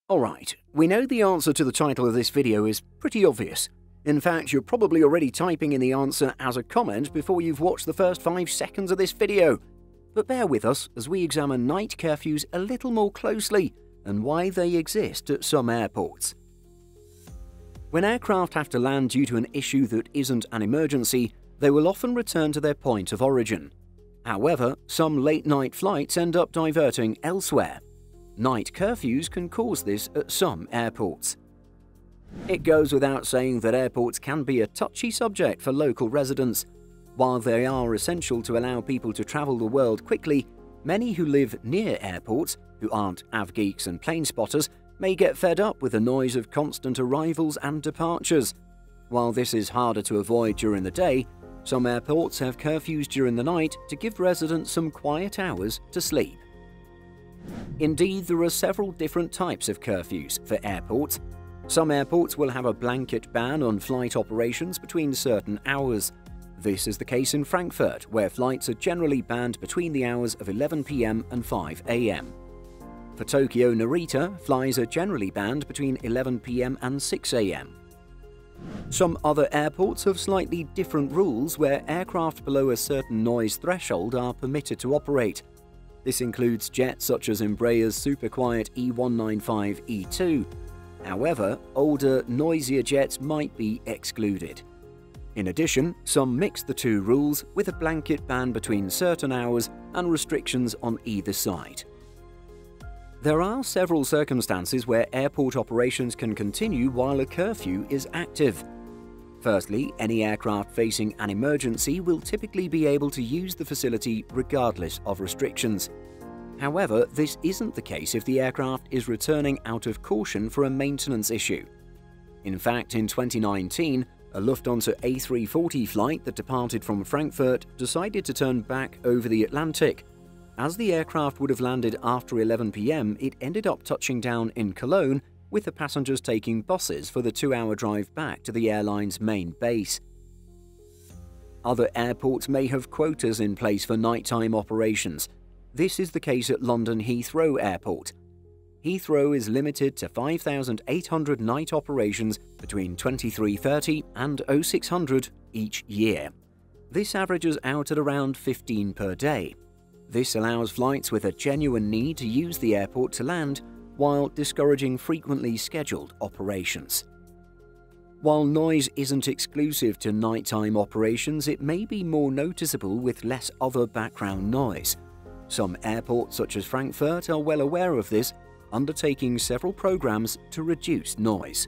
Alright, we know the answer to the title of this video is pretty obvious. In fact, you're probably already typing in the answer as a comment before you've watched the first 5 seconds of this video. But bear with us as we examine night curfews a little more closely and why they exist at some airports. When aircraft have to land due to an issue that isn't an emergency, they will often return to their point of origin. However, some late-night flights end up diverting elsewhere. Night curfews can cause this at some airports. It goes without saying that airports can be a touchy subject for local residents. While they are essential to allow people to travel the world quickly, many who live near airports, who aren't avgeeks and plane spotters, may get fed up with the noise of constant arrivals and departures. While this is harder to avoid during the day, some airports have curfews during the night to give residents some quiet hours to sleep. Indeed, there are several different types of curfews for airports. Some airports will have a blanket ban on flight operations between certain hours. This is the case in Frankfurt, where flights are generally banned between the hours of 11 p.m. and 5 a.m. For Tokyo Narita, flights are generally banned between 11 p.m. and 6 a.m. Some other airports have slightly different rules where aircraft below a certain noise threshold are permitted to operate. This includes jets such as Embraer's super-quiet E195-E2. However, older, noisier jets might be excluded. In addition, some mix the two rules with a blanket ban between certain hours and restrictions on either side. There are several circumstances where airport operations can continue while a curfew is active. Firstly, any aircraft facing an emergency will typically be able to use the facility regardless of restrictions. However, this isn't the case if the aircraft is returning out of caution for a maintenance issue. In fact, in 2019, a Lufthansa A340 flight that departed from Frankfurt decided to turn back over the Atlantic. As the aircraft would have landed after 11 p.m., it ended up touching down in Cologne, with the passengers taking buses for the 2-hour drive back to the airline's main base. Other airports may have quotas in place for nighttime operations. This is the case at London Heathrow Airport. Heathrow is limited to 5,800 night operations between 23:30 and 0600 each year. This averages out at around 15 per day. This allows flights with a genuine need to use the airport to land, while discouraging frequently scheduled operations. While noise isn't exclusive to nighttime operations, it may be more noticeable with less other background noise. Some airports such as Frankfurt are well aware of this, undertaking several programs to reduce noise.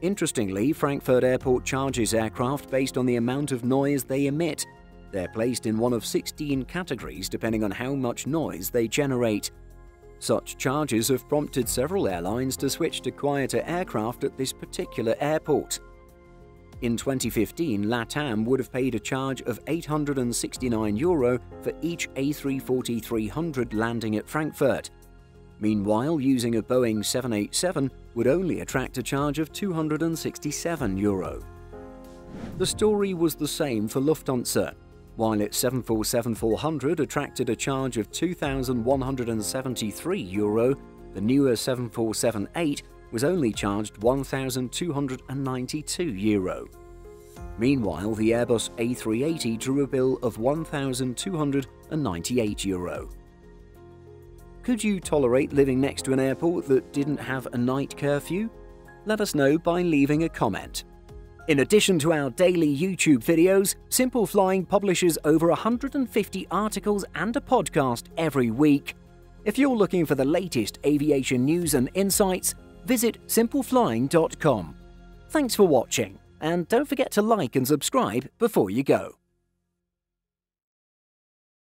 Interestingly, Frankfurt Airport charges aircraft based on the amount of noise they emit. They're placed in one of 16 categories depending on how much noise they generate. Such charges have prompted several airlines to switch to quieter aircraft at this particular airport. In 2015, LATAM would have paid a charge of €869 for each A340-300 landing at Frankfurt. Meanwhile, using a Boeing 787 would only attract a charge of €267. The story was the same for Lufthansa. While its 747-400 attracted a charge of €2,173, the newer 747-8 was only charged €1,292. Meanwhile, the Airbus A380 drew a bill of €1,298. Could you tolerate living next to an airport that didn't have a night curfew? Let us know by leaving a comment. In addition to our daily YouTube videos, Simple Flying publishes over 150 articles and a podcast every week. If you're looking for the latest aviation news and insights, visit simpleflying.com. Thanks for watching, and don't forget to like and subscribe before you go.